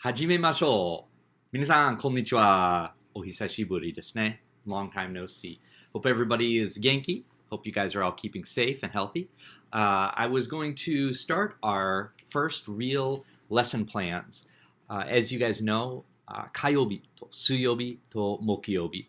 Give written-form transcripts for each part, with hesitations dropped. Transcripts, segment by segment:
始めましょう。皆さん、こんにちは。お久しぶりですね. Long time no see. Hope everybody is genki. Hope you guys are all keeping safe and healthy. I was going to start our first real lesson plans. As you guys know, 火曜日と水曜日と木曜日,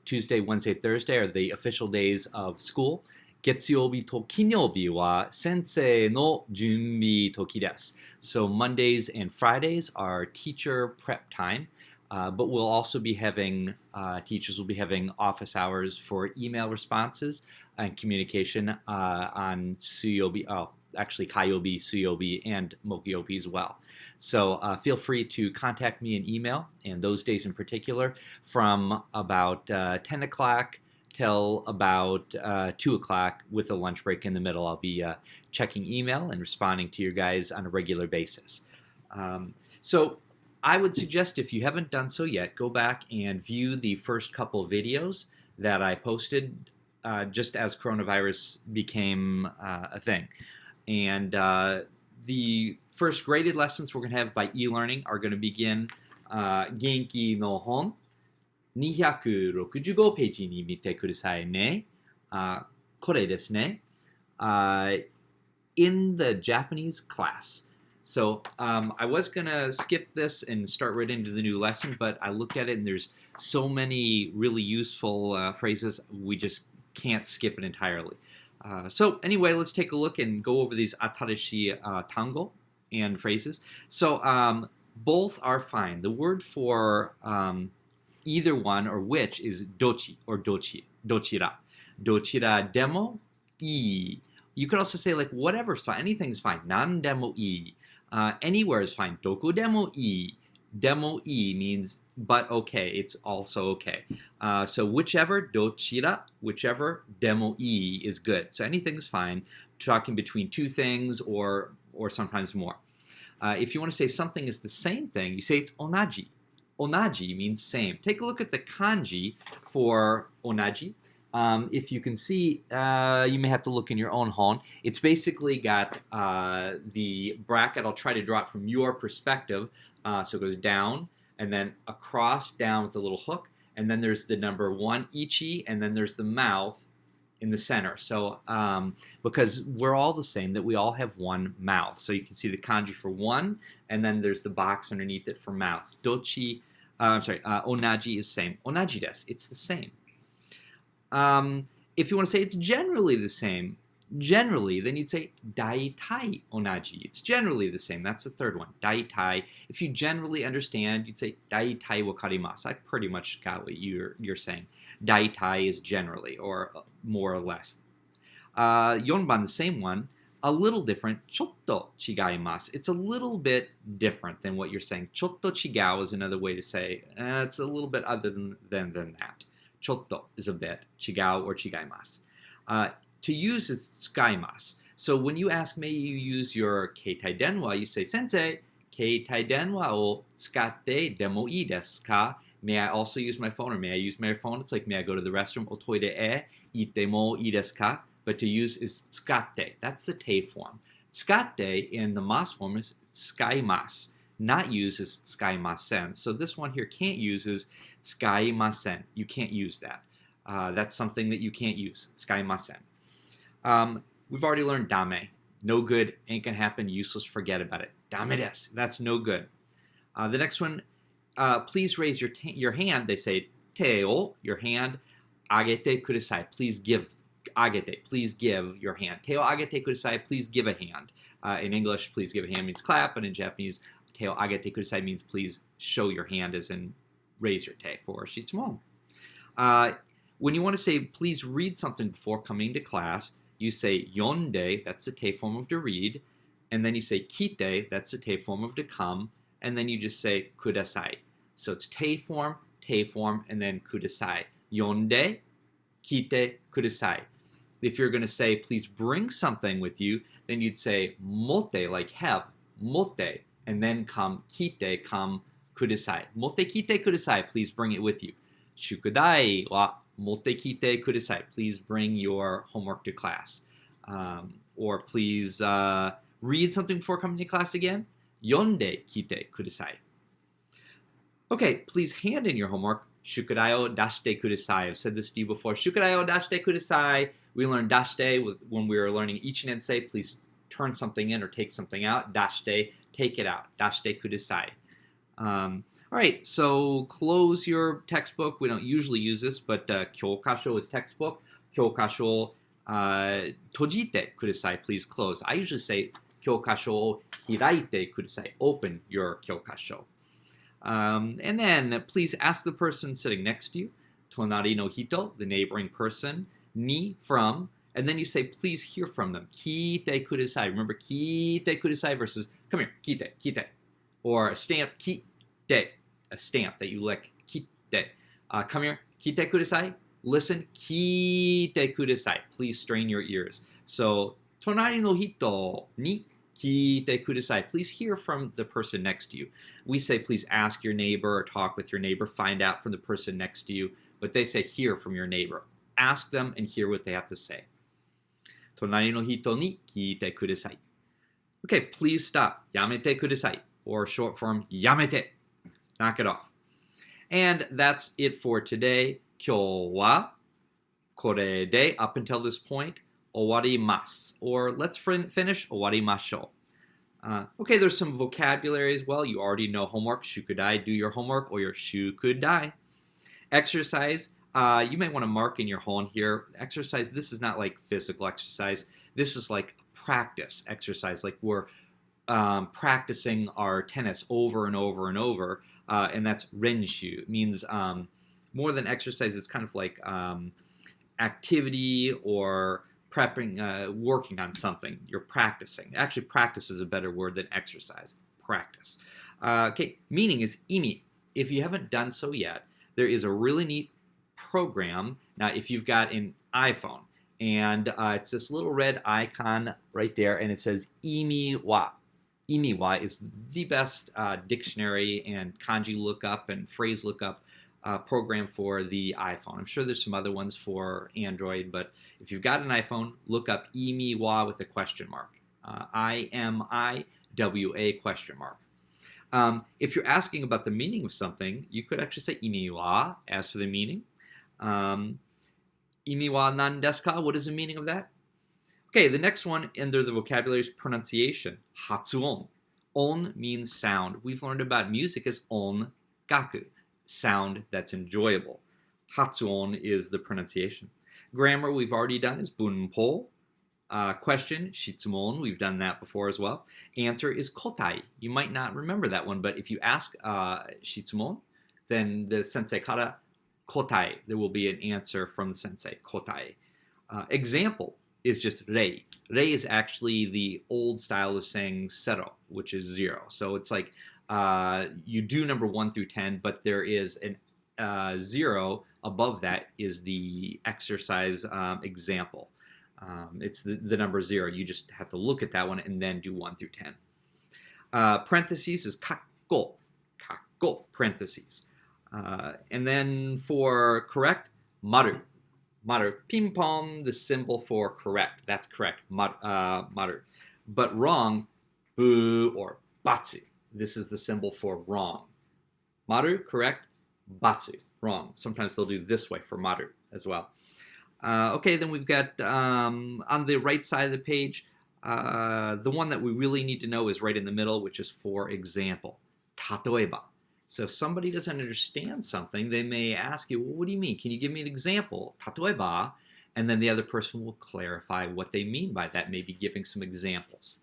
Tuesday, Wednesday, Thursday are the official days of school. 月曜日と金曜日は先生の準備時です. So Mondays and Fridays are teacher prep time, but we'll also be having, teachers will be having office hours for email responses and communication on Suyobi, actually Kayobi, Suyobi, and Mokyobi as well. So feel free to contact me in email, and those days in particular, from about 10 o'clock till about 2 o'clock with a lunch break in the middle. I'll be checking email and responding to your guys on a regular basis. So I would suggest, if you haven't done so yet, go back and view the first couple of videos that I posted just as coronavirus became a thing. And the first graded lessons we're going to have by e-learning are going to begin Genki no Hon 265ページに見てくださいね。これですね。In the Japanese class. So I was going to skip this and start right into the new lesson, but I look at it and there's so many really useful phrases, we just can't skip it entirely. So anyway, let's take a look and go over these atarishi tango and phrases. So both are fine. The word for either one or which is dochi or dochi, dochira. Dochira demo ii. You could also say like whatever's fine, anything's fine. Nan demo ii. Anywhere is fine. Doku demo ii. Demo ii means but okay. It's also okay. So whichever, dochira, whichever, demo ii is good. So anything's fine. Talking between two things or sometimes more. If you want to say something is the same thing, you say it's onaji. Onaji means same. Take a look at the kanji for onaji. If you can see, you may have to look in your own hon. It's basically got the bracket. I'll try to draw it from your perspective. So it goes down and then across, down with the little hook. And then there's the number 1 ichi, and then there's the mouth in the center. So because we're all the same, that we all have one mouth. So you can see the kanji for one, and then there's the box underneath it for mouth. Dochi, onaji is same. Onaji desu, it's the same. If you want to say it's generally the same, generally, then you'd say daitai onaji. It's generally the same. That's the third one. Daitai. If you generally understand, you'd say daitai wakarimasu. I pretty much got what you're saying. Daitai is generally, or more or less. Yonban, the same one, a little different. Chotto chigaimasu. It's a little bit different than what you're saying. Chotto chigao is another way to say it's a little bit other than that. Chotto is a bit. Chigao or chigaimasu. To use is tsukaimasu. So when you ask, may you use your keitai denwa, you say, Sensei, keitai denwa o tsukatte demo ii desu ka? May I also use my phone, or may I use my phone? It's like, may I go to the restroom? Otoire e ite mo ii desu ka? But to use is tsukatte. That's the te form. Tsukatte in the mas form is tsukaimasu. Not use is tsukaimasen. So this one here can't use is tsukaimasen. You can't use that. That's something that you can't use. Tsukaimasen. We've already learned dame. No good, ain't gonna happen, useless, forget about it. Dame desu. That's no good. The next one, please raise your hand. They say te o, your hand. Agete kudasai. Please give. Agete. Please give your hand. Te o agete kudasai. Please give a hand. In English, please give a hand means clap, and in Japanese, te o agete kudasai means please show your hand, as in raise your te for shitsumon. When you want to say please read something before coming to class, you say yonde, that's the te form of to read, and then you say kite, that's the te form of to come, and then you just say kudasai. So it's te form, and then kudasai. Yonde, kite, kudasai. If you're going to say please bring something with you, then you'd say mote, like have, mote, and then come kite, come kudasai. Mote kite kudasai, please bring it with you. Shukudai wa motte kite kudasai. Please bring your homework to class. Or please read something before coming to class again. yonde kite kudasai. Okay, please hand in your homework. Shukudai o dashite kudasai. I've said this to you before. Shukudai o dashite kudasai. We learned dashite when we were learning Ichinensei. Please turn something in or take something out. Dashite, take it out. Dashite kudasai. All right, so close your textbook. We don't usually use this, but kyokasho is textbook. Kyokasho tojite kudasai, please close. I usually say kyokasho o hiraite kudasai, open your kyokasho. And then please ask the person sitting next to you, tonari no hito, the neighboring person, ni, from, and then you say, please hear from them. Kite kudasai. Remember, kite kudasai versus, come here, kite, kite. Or a stamp, kite, a stamp that you lick, kite. Come here, kite kudasai. Listen, kite kudasai. Please strain your ears. So, tonari no hito ni kite kudasai. Please hear from the person next to you. We say, please ask your neighbor or talk with your neighbor. Find out from the person next to you. But they say, hear from your neighbor. Ask them and hear what they have to say. Tonari no hito ni kite kudasai. Okay, please stop. Yamete kudasai. Or short form, yamete. Knock it off. And that's it for today. Kyou wa kore de, up until this point, owarimasu. Or let's finish owarimashou. Okay, there's some vocabulary as well. You already know homework. Shukudai, do your homework, or your shukudai. Exercise, you may want to mark in your home here. Exercise, this is not like physical exercise. This is like practice exercise, like we're practicing our tennis over and over and over, and that's renshu. It means more than exercise, it's kind of like activity or prepping, working on something. You're practicing. Actually, practice is a better word than exercise. Practice. Okay, meaning is imi. If you haven't done so yet, there is a really neat program. Now, if you've got an iPhone, and it's this little red icon right there, and it says imi wa. Imiwa is the best dictionary and kanji lookup and phrase lookup program for the iPhone. I'm sure there's some other ones for Android, but if you've got an iPhone, look up Imiwa with a question mark. I-M-I-W-A question mark. If you're asking about the meaning of something, you could actually say Imiwa as for the meaning. Imiwa nan desu ka? What is the meaning of that? Okay, the next one under the vocabulary is pronunciation. Hatsuon. On means sound. We've learned about music as on gaku, sound that's enjoyable. Hatsuon is the pronunciation. Grammar we've already done is bunpo. Question, shitsumon, we've done that before as well. Answer is kotai. You might not remember that one, but if you ask shitsumon, then the sensei kara kotai. There will be an answer from the sensei, kotai. Example is just rei. Rei is actually the old style of saying zero, which is 0. So it's like you do number 1 through 10, but there is an 0 above that is the exercise example. It's the number 0. You just have to look at that one and then do 1 through 10. Parentheses is kakko. Kakko, parentheses. And then for correct, maru. Maru. Ping pong, the symbol for correct. That's correct. Maru. But wrong, bu or batsu. This is the symbol for wrong. Maru, correct. Batsu, wrong. Sometimes they'll do this way for maru as well. Okay, then we've got on the right side of the page, the one that we really need to know is right in the middle, which is for example. Tatoeba. So if somebody doesn't understand something, they may ask you, well, what do you mean? Can you give me an example? Tatoeba. And then the other person will clarify what they mean by that, maybe giving some examples.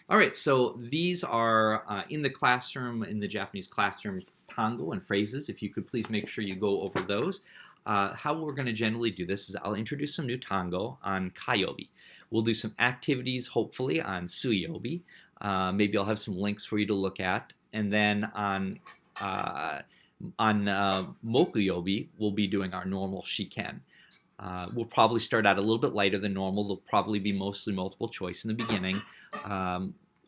All right, so these are in the classroom, in the Japanese classroom, tango and phrases. If you could please make sure you go over those. How we're going to generally do this is I'll introduce some new tango on kayobi. We'll do some activities, hopefully, on suyobi. Maybe I'll have some links for you to look at. And then on mokuyobi, we'll be doing our normal shiken. We'll probably start out a little bit lighter than normal. There'll probably be mostly multiple choice in the beginning.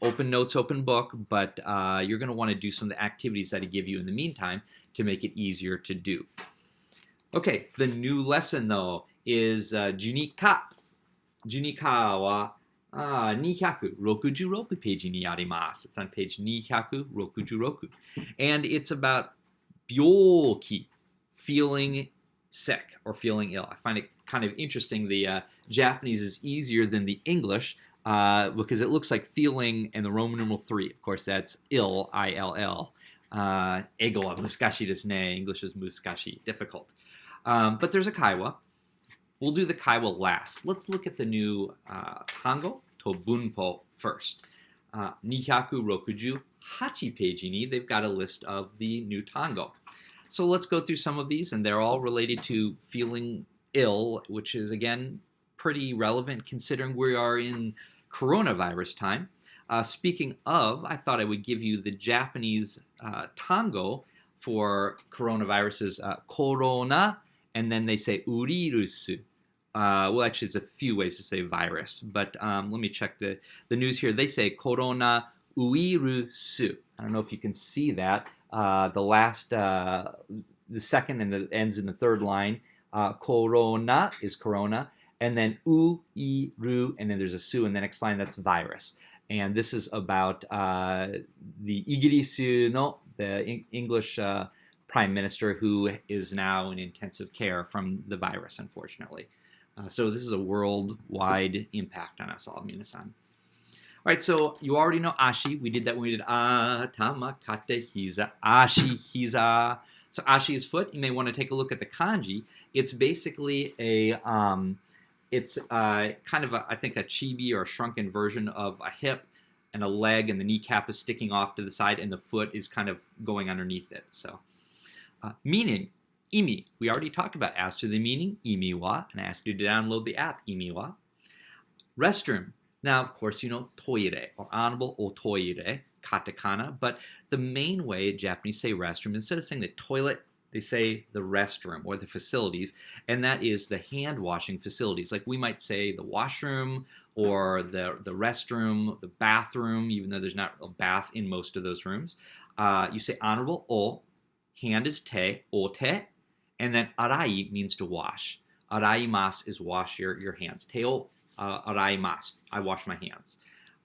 Open notes, open book, but you're going to want to do some of the activities that I give you in the meantime to make it easier to do. Okay, the new lesson though is junika. Junika wa 266ページにあります。It's on page 266. And it's about 病気, feeling sick or feeling ill. I find it kind of interesting. The Japanese is easier than the English because it looks like feeling and the Roman numeral 3. Of course, that's ill, I-L-L. 英語は難しいですね. English is 難しい, difficult. But there's a kaiwa. We'll do the kaiwa last. Let's look at the new tango to bunpo first. 268ページに they've got a list of the new tango. So let's go through some of these, and they're all related to feeling ill, which is, again, pretty relevant considering we are in coronavirus time. Speaking of, I thought I would give you the Japanese tango for coronaviruses, corona, and then they say urirusu. Well, actually, there's a few ways to say virus, but let me check the news here. They say corona uirusu. I don't know if you can see that. The second and the ends in the third line. Corona is corona, and then uiru, and then there's a su in the next line. That's virus. And this is about the Igirisu no, the English prime minister who is now in intensive care from the virus, unfortunately. So this is a worldwide impact on us all, minasan. All right, so you already know ashi. We did that when we did atama, kate, hiza, ashi, hiza. So ashi is foot. You may want to take a look at the kanji. It's basically kind of I think a chibi or a shrunken version of a hip and a leg, and the kneecap is sticking off to the side, and the foot is kind of going underneath it. So meaning, imi. We already talked about as to the meaning, imi wa, and I asked you to download the app, imi wa. Restroom. Now, of course, you know toire or honorable or toire, katakana, but the main way Japanese say restroom, instead of saying the toilet, they say the restroom or the facilities, and that is the hand washing facilities. Like we might say the washroom or the restroom, the bathroom, even though there's not a bath in most of those rooms. You say honorable o, hand is te, o te, and then arai means to wash. Araimasu is wash your hands. Te o araimasu, I wash my hands.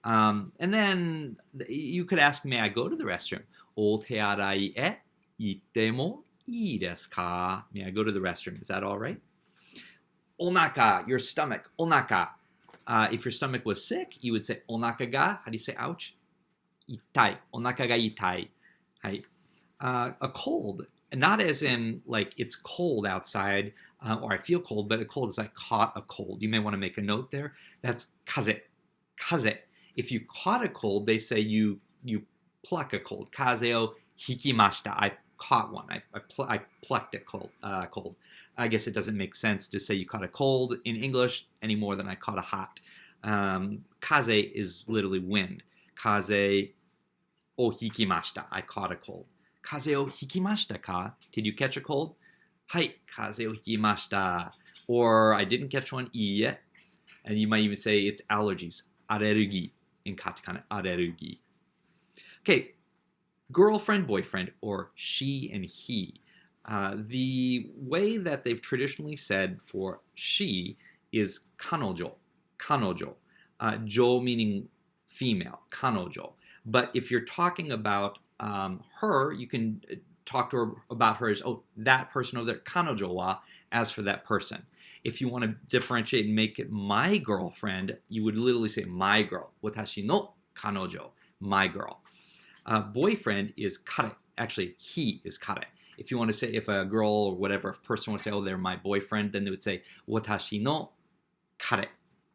And then you could ask, may I go to the restroom? O te arai e itte mo ii desu ka? May I go to the restroom? Is that all right? Onaka, your stomach. Onaka. If your stomach was sick, you would say onaka ga. How do you say ouch? Itai. Onaka ga itai. Right? A cold. Not as in like it's cold outside or I feel cold, but a cold is I caught a cold. You may want to make a note there. That's kaze. Kaze. If you caught a cold, they say you pluck a cold. Kaze o hikimashita. I caught one. I plucked a cold. I guess it doesn't make sense to say you caught a cold in English any more than I caught a hot. Kaze is literally wind. Kaze o hikimashita. I caught a cold. Kaze o hikimashita ka? Did you catch a cold? Hai, kaze o hikimashita. Or I didn't catch one, iie. And you might even say it's allergies. Arerugi in katakana, arerugi. Okay, girlfriend, boyfriend, or she and he. The way that they've traditionally said for she is kanojo, kanojo. Jo meaning female, kanojo. But if you're talking about her, you can talk to her about her as, oh, that person over there, kanojo wa, as for that person. If you want to differentiate and make it my girlfriend, you would literally say my girl. Watashi no kanojo, my girl. Boyfriend is kare. Actually, he is kare. If you want to say, if a girl or whatever, if a person would say, oh, they're my boyfriend, then they would say watashi no kare.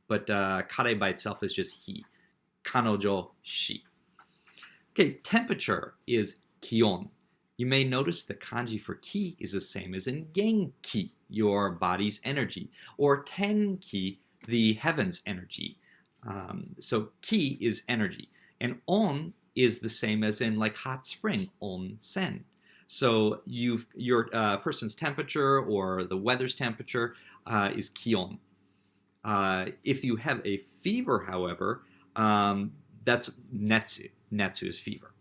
But kare by itself is just he. Kanojo, she. Okay, temperature is kion. You may notice the kanji for ki is the same as in genki, your body's energy, or tenki, the heaven's energy. So ki is energy, and on is the same as in like hot spring, onsen. So your person's temperature or the weather's temperature is kion. If you have a fever, however, that's netsu. Netsu is fever.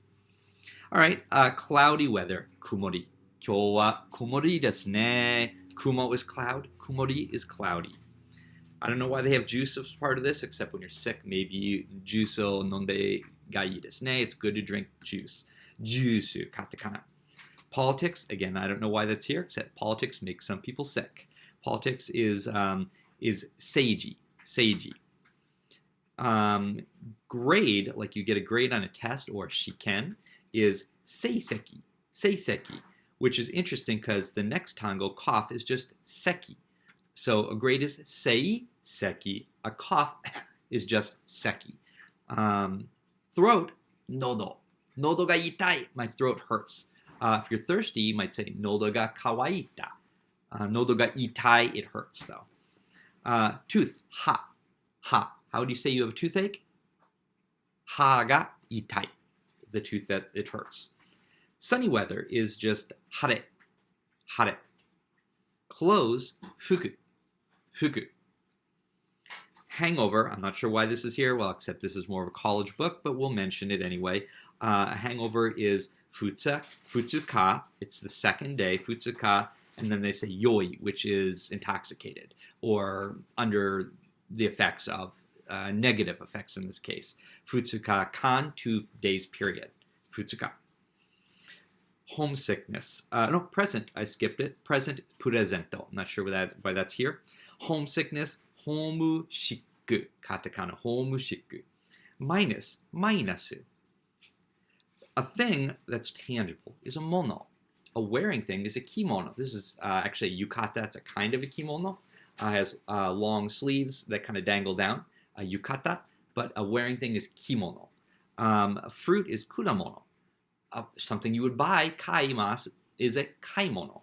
All right, cloudy weather, kumori. Kyou wa komori desu ne. Kumo is cloud, kumori is cloudy. I don't know why they have juice as part of this, except when you're sick, maybe juice o nonde ga ii desu ne. It's good to drink juice. Juice, katakana. Politics, again, I don't know why that's here, except politics makes some people sick. Politics is seiji. Grade, like you get a grade on a test or a shiken, is seiseki, which is interesting because the next tango, cough, is just seki. So a grade is seiseki, a cough is just seki. Throat, nodo. Nodo ga itai, my throat hurts. If you're thirsty, you might say nodo ga kawaita. Nodo ga itai, it hurts though. Tooth, ha. How do you say you have a toothache? Ha ga itai, the tooth that it hurts. Sunny weather is just hare. Clothes, fuku. Hangover, I'm not sure why this is here, well, except this is more of a college book, but we'll mention it anyway. A hangover is futsuka, it's the second day, futsuka, and then they say yoi, which is intoxicated, or under the effects of negative effects in this case. Futsuka kan, 2 days period. Futsuka. Homesickness. No, present. I skipped it. Present, presento. I'm not sure why that's here. Homesickness, homushiku. Katakana, homushiku. Minus, minasu. A thing that's tangible is a mono. A wearing thing is a kimono. This is actually a yukata. It's a kind of a kimono. Has long sleeves that kind of dangle down. A yukata. But a wearing thing is kimono. A fruit is kudamono. Something you would buy, kaimasu, is a kaimono.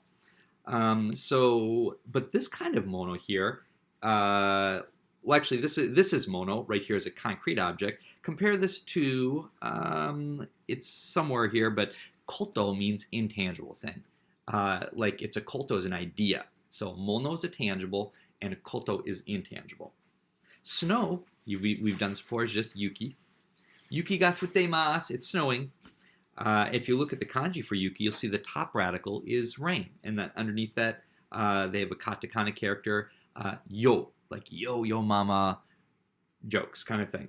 But this kind of mono here, well, actually, this is mono. Right here is a concrete object. Compare this to, it's somewhere here, but koto means intangible thing. Like it's a koto is an idea. So mono is a tangible, and a koto is intangible. Snow, we've done this before, is just yuki. Yuki ga futemasu, it's snowing. If you look at the kanji for yuki, you'll see the top radical is rain, and that underneath that they have a katakana character, yo, like yo mama, jokes kind of thing.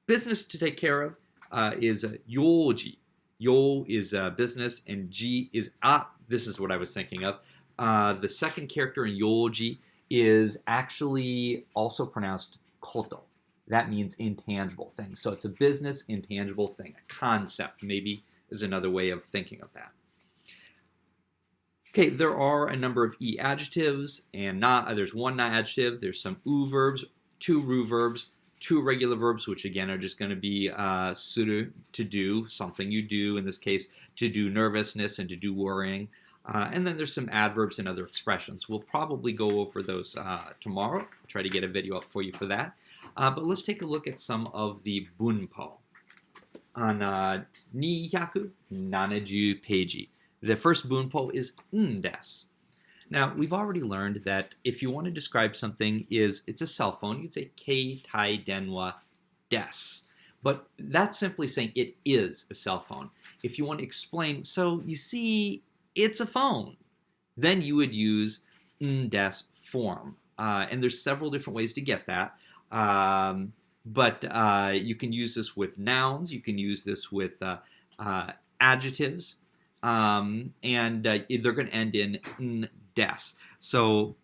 Business to take care of is yoji. Yo is business, and ji is this is what I was thinking of. The second character in yoji is actually also pronounced koto. That means intangible thing. So it's a business intangible thing. A concept, maybe, is another way of thinking of that. Okay, there are a number of e adjectives, and there's one na adjective. There's some u verbs, 2 ru verbs, 2 regular verbs, which again are just going to be suru, to do, something you do. In this case, to do nervousness and to do worrying. And then there's some adverbs and other expressions. We'll probably go over those tomorrow. I'll try to get a video up for you for that. But let's take a look at some of the bunpo on 270 peiji. The first bunpo is desu. Now, we've already learned that if you want to describe something it's a cell phone, you'd say keitai denwa desu. But that's simply saying it is a cell phone. If you want to explain, so you see, it's a phone, then you would use desu form. And there's several different ways to get that. But you can use this with nouns, you can use this with adjectives, and they're going to end in des. So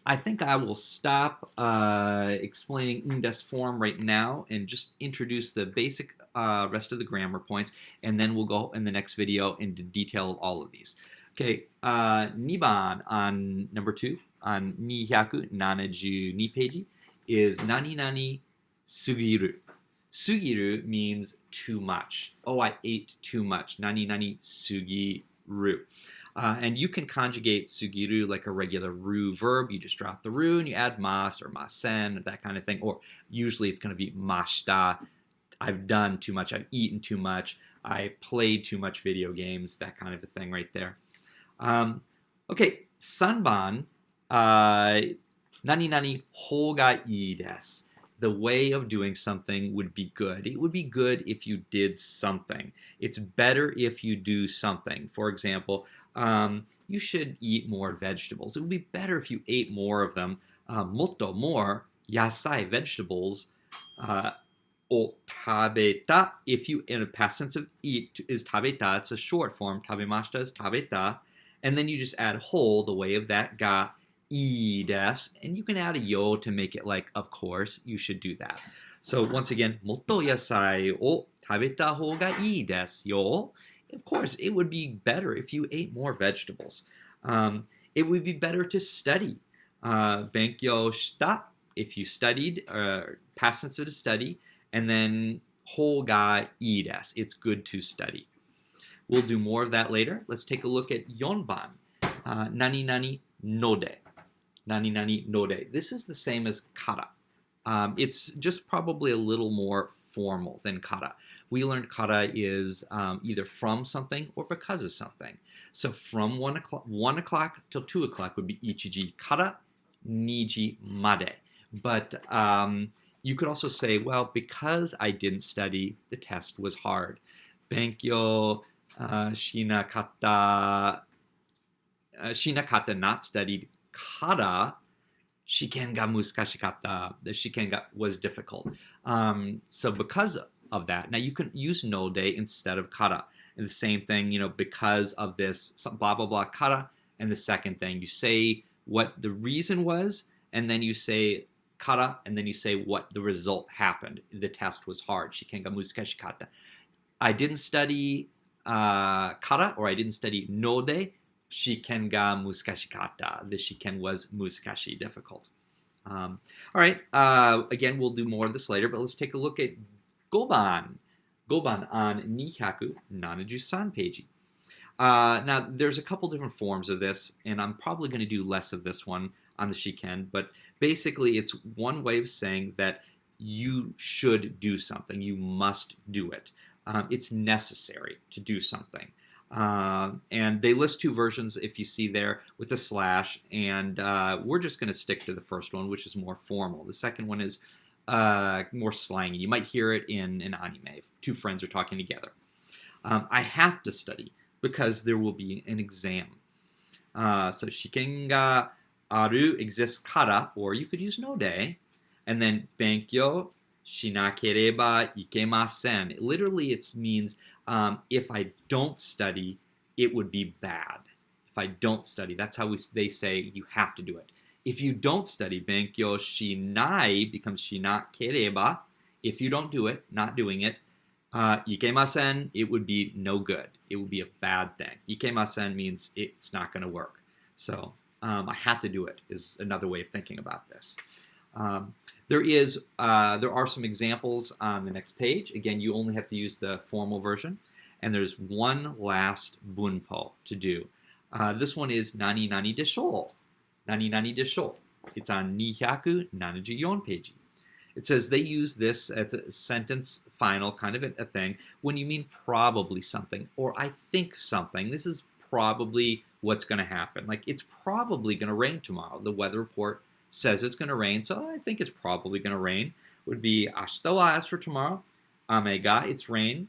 I think I will stop explaining des form right now and just introduce the basic rest of the grammar points, and then we'll go in the next video into detail all of these. Okay, 2番 on number 2. On 272 peiji is nani nani sugiru. Sugiru means too much. Oh, I ate too much. Nani nani sugiru. And you can conjugate sugiru like a regular ru verb. You just drop the ru and you add mas or masen, that kind of thing. Or usually it's going to be mashita. I've done too much. I've eaten too much. I played too much video games. That kind of a thing right there. Okay, sanban. Nani nani hoga ii desu. The way of doing something would be good. It would be good if you did something. It's better if you do something. For example, you should eat more vegetables. It would be better if you ate more of them. Motto, more yasai, vegetables. O tabeta, if you, in a past tense of eat is tabeta, it's a short form. Tabemashita is tabeta. And then you just add whole, the way of that ga, ii desu. And you can add a yo to make it like, of course, you should do that. So once again, motto yasai o tabeta hou ga ii desu yo. Of course, it would be better if you ate more vegetables. It would be better to study. Benkyou shita, if you studied, past tense of to study. And then hou ga ii desu, it's good to study. We'll do more of that later. Let's take a look at yonban. Nani nani node. Nani nani node. This is the same as kara. It's just probably a little more formal than kara. We learned kara is either from something or because of something. So from 1 o'clock till 2 o'clock would be ichiji kara, niji made. But you could also say, well, because I didn't study, the test was hard. Benkyou shinakata, not studied. Kara, shiken ga muskashikatta. The shiken was difficult. So because of that, now you can use node instead of kara. And the same thing, because of this, blah, blah, blah, kara. And the second thing, you say what the reason was, and then you say kara, and then you say what the result happened. The test was hard. Shiken ga muskashikatta. I didn't study kara, or I didn't study node. Shiken ga muskashikatta. The shiken was muskashi, difficult. All right. Again, we'll do more of this later, but let's take a look at goban. Goban on 273 page. Now, there's a couple different forms of this, and I'm probably going to do less of this one on the shiken, but basically it's one way of saying that you should do something. You must do it. It's necessary to do something. And they list two versions, if you see there, with a slash, and we're just going to stick to the first one, which is more formal. The second one is more slangy. You might hear it in an anime if two friends are talking together. I have to study because there will be an exam. So shiken ga aru exists kara, or you could use node, and then benkyou shinakereba ikemasen. Literally, it means if I don't study, it would be bad. If I don't study, that's how they say you have to do it. If you don't study, benkyou shinai becomes shinakereba. If you don't do it, not doing it, ikemasen, it would be no good. It would be a bad thing. Ikemasen means it's not going to work. So I have to do it is another way of thinking about this. There are some examples on the next page. Again, you only have to use the formal version. And there's one last bunpo to do. This one is nani nani deshou. Nani nani deshou. It's on 274 page. It says they use this as a sentence final kind of a thing when you mean probably something or I think something. This is probably what's going to happen. Like it's probably going to rain tomorrow. The weather report says it's going to rain, so I think it's probably going to rain. Would be ashita wa as for tomorrow. Ame ga, it's rain.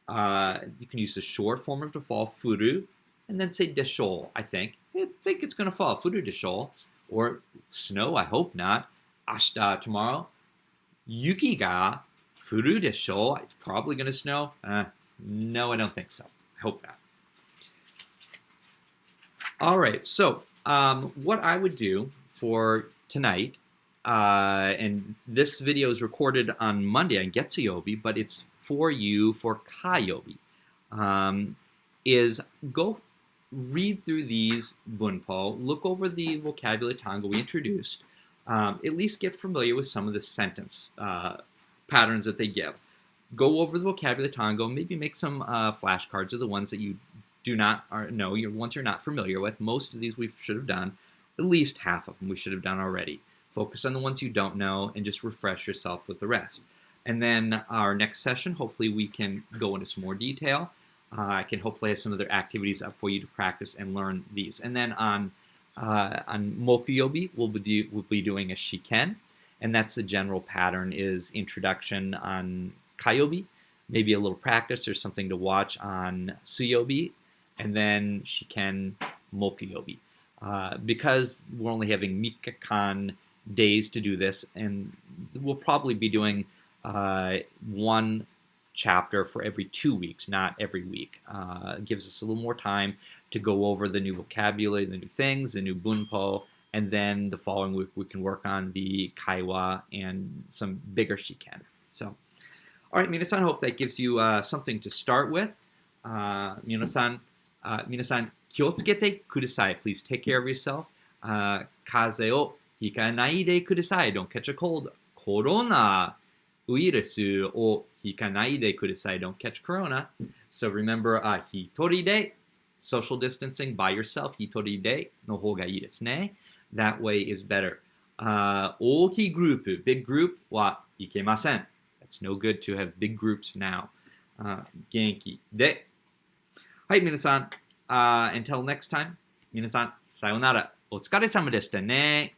You can use the short form of to fall, furu, and then say deshou, I think. I think it's going to fall, furu deshou. Or snow, I hope not. Ashita, tomorrow. Yuki ga furu deshou. It's probably going to snow. No, I don't think so. I hope not. All right, so what I would do for tonight, and this video is recorded on Monday on Getsuyobi, but it's for you for Kayobi, is go read through these bunpo, look over the vocabulary tango we introduced, at least get familiar with some of the sentence patterns that they give. Go over the vocabulary tango, maybe make some flashcards of the ones that you do not know, your ones you're not familiar with. Most of these we should have done. At least half of them we should have done already. Focus on the ones you don't know and just refresh yourself with the rest. And then our next session, hopefully we can go into some more detail. I can hopefully have some other activities up for you to practice and learn these. And then on Mokuyobi, we'll be doing a shiken, and that's the general pattern is introduction on Kayobi, maybe a little practice or something to watch on Suyobi, and then shiken mokuyobi. Because we're only having mikakan days to do this, and we'll probably be doing one chapter for every 2 weeks, not every week. It gives us a little more time to go over the new vocabulary, the new things, the new bunpo, and then the following week we can work on the kaiwa and some bigger shiken. So, all right, minasan, hope that gives you something to start with. Minasan,気をつけてください. Please take care of yourself. 風邪をひかないでください. Don't catch a cold. コロナウイルスをひかないでください. Don't catch corona. So remember, 一人で social distancing by yourself. 一人での方がいいですね. That way is better. 大きいグループ big group はいけません. It's no good to have big groups now. 元気で。はい、皆さん。Until next time, 皆さん、さようなら。お疲れ様でしたね。